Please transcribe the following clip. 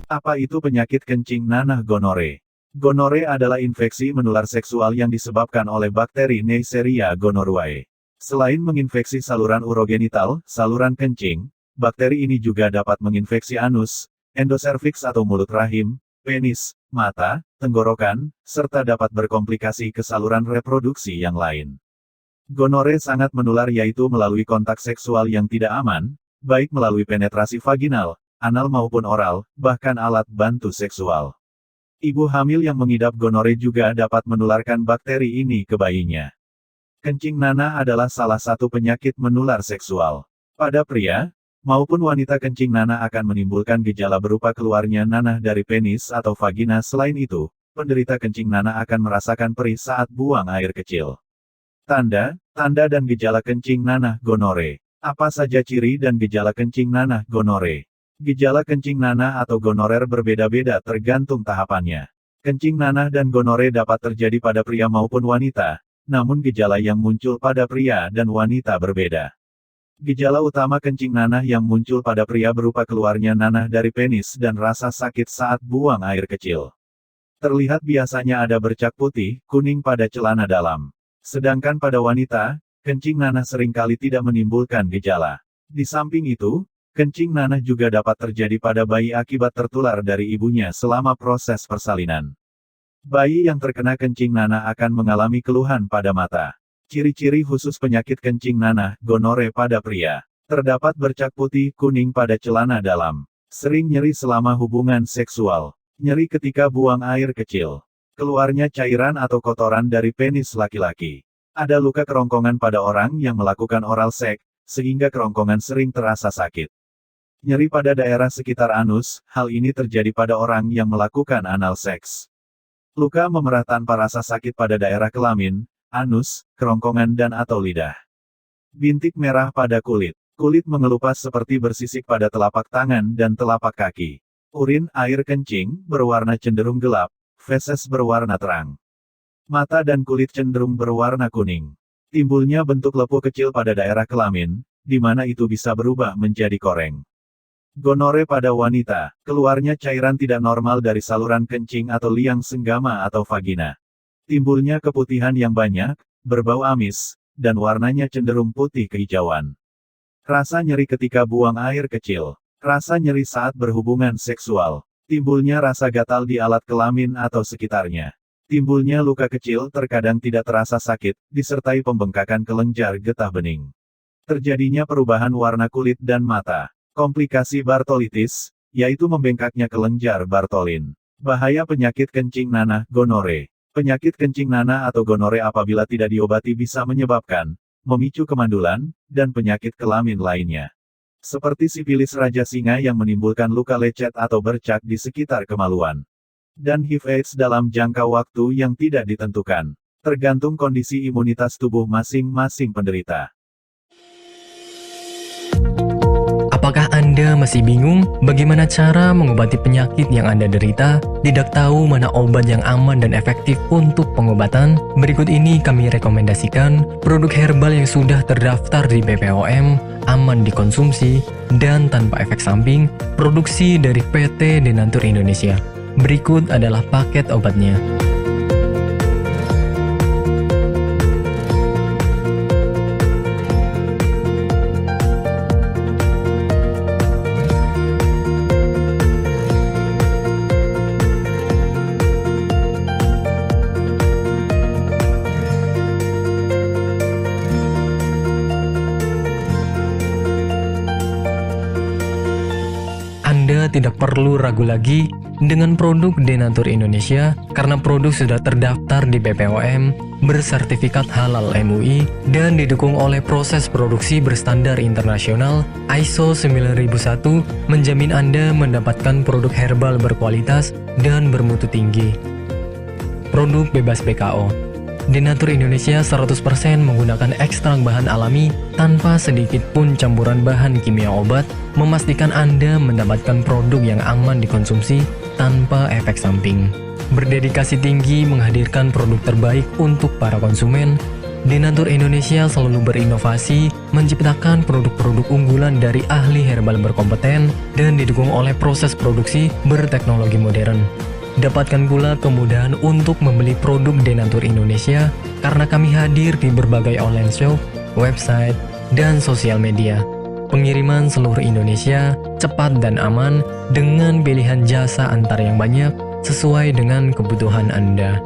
Apa itu penyakit kencing nanah gonore? Gonore adalah infeksi menular seksual yang disebabkan oleh bakteri Neisseria gonorrhoeae. Selain menginfeksi saluran urogenital, saluran kencing, bakteri ini juga dapat menginfeksi anus, endoservix atau mulut rahim, penis, mata, tenggorokan, serta dapat berkomplikasi ke saluran reproduksi yang lain. Gonore sangat menular yaitu melalui kontak seksual yang tidak aman, baik melalui penetrasi vaginal, anal maupun oral, bahkan alat bantu seksual. Ibu hamil yang mengidap gonore juga dapat menularkan bakteri ini ke bayinya. Kencing nanah adalah salah satu penyakit menular seksual. Pada pria maupun wanita, kencing nanah akan menimbulkan gejala berupa keluarnya nanah dari penis atau vagina. Selain itu, penderita kencing nanah akan merasakan perih saat buang air kecil. Tanda dan gejala kencing nanah gonore. Apa saja ciri dan gejala kencing nanah gonore? Gejala kencing nanah atau gonorer berbeda-beda tergantung tahapannya. Kencing nanah dan gonore dapat terjadi pada pria maupun wanita, namun gejala yang muncul pada pria dan wanita berbeda. Gejala utama kencing nanah yang muncul pada pria berupa keluarnya nanah dari penis dan rasa sakit saat buang air kecil. Terlihat biasanya ada bercak putih, kuning pada celana dalam. Sedangkan pada wanita, kencing nanah seringkali tidak menimbulkan gejala. Di samping itu, kencing nanah juga dapat terjadi pada bayi akibat tertular dari ibunya selama proses persalinan. Bayi yang terkena kencing nanah akan mengalami keluhan pada mata. Ciri-ciri khusus penyakit kencing nanah, gonore pada pria. Terdapat bercak putih kuning pada celana dalam. Sering nyeri selama hubungan seksual. Nyeri ketika buang air kecil. Keluarnya cairan atau kotoran dari penis laki-laki. Ada luka kerongkongan pada orang yang melakukan oral seks, sehingga kerongkongan sering terasa sakit. Nyeri pada daerah sekitar anus, hal ini terjadi pada orang yang melakukan anal seks. Luka memerah tanpa rasa sakit pada daerah kelamin, anus, kerongkongan dan atau lidah. Bintik merah pada kulit. Kulit mengelupas seperti bersisik pada telapak tangan dan telapak kaki. Urin, air kencing, berwarna cenderung gelap, feses berwarna terang. Mata dan kulit cenderung berwarna kuning. Timbulnya bentuk lepuh kecil pada daerah kelamin, di mana itu bisa berubah menjadi koreng. Gonore pada wanita, keluarnya cairan tidak normal dari saluran kencing atau liang senggama atau vagina. Timbulnya keputihan yang banyak, berbau amis, dan warnanya cenderung putih kehijauan. Rasa nyeri ketika buang air kecil. Rasa nyeri saat berhubungan seksual. Timbulnya rasa gatal di alat kelamin atau sekitarnya. Timbulnya luka kecil terkadang tidak terasa sakit, disertai pembengkakan kelenjar getah bening. Terjadinya perubahan warna kulit dan mata. Komplikasi Bartolitis, yaitu membengkaknya kelenjar Bartolin. Bahaya penyakit kencing nanah, gonore. Penyakit kencing nanah atau gonore apabila tidak diobati bisa menyebabkan, memicu kemandulan, dan penyakit kelamin lainnya. Seperti sifilis raja singa yang menimbulkan luka lecet atau bercak di sekitar kemaluan. Dan HIV/AIDS dalam jangka waktu yang tidak ditentukan. Tergantung kondisi imunitas tubuh masing-masing penderita. Apakah Anda masih bingung bagaimana cara mengobati penyakit yang Anda derita? Tidak tahu mana obat yang aman dan efektif untuk pengobatan? Berikut ini kami rekomendasikan produk herbal yang sudah terdaftar di BPOM, aman dikonsumsi, dan tanpa efek samping, produksi dari PT Denatur Indonesia. Berikut adalah paket obatnya. Anda tidak perlu ragu lagi dengan produk Denatur Indonesia karena produk sudah terdaftar di BPOM, bersertifikat halal MUI, dan didukung oleh proses produksi berstandar internasional ISO 9001, menjamin Anda mendapatkan produk herbal berkualitas dan bermutu tinggi. Produk bebas PKO. Denatur Indonesia 100% menggunakan ekstrak bahan alami tanpa sedikit pun campuran bahan kimia obat, memastikan Anda mendapatkan produk yang aman dikonsumsi tanpa efek samping. Berdedikasi tinggi menghadirkan produk terbaik untuk para konsumen, Denatur Indonesia selalu berinovasi, menciptakan produk-produk unggulan dari ahli herbal berkompeten dan didukung oleh proses produksi berteknologi modern. Dapatkan pula kemudahan untuk membeli produk Denatur Indonesia karena kami hadir di berbagai online shop, website, dan sosial media. Pengiriman seluruh Indonesia cepat dan aman dengan pilihan jasa antar yang banyak sesuai dengan kebutuhan Anda.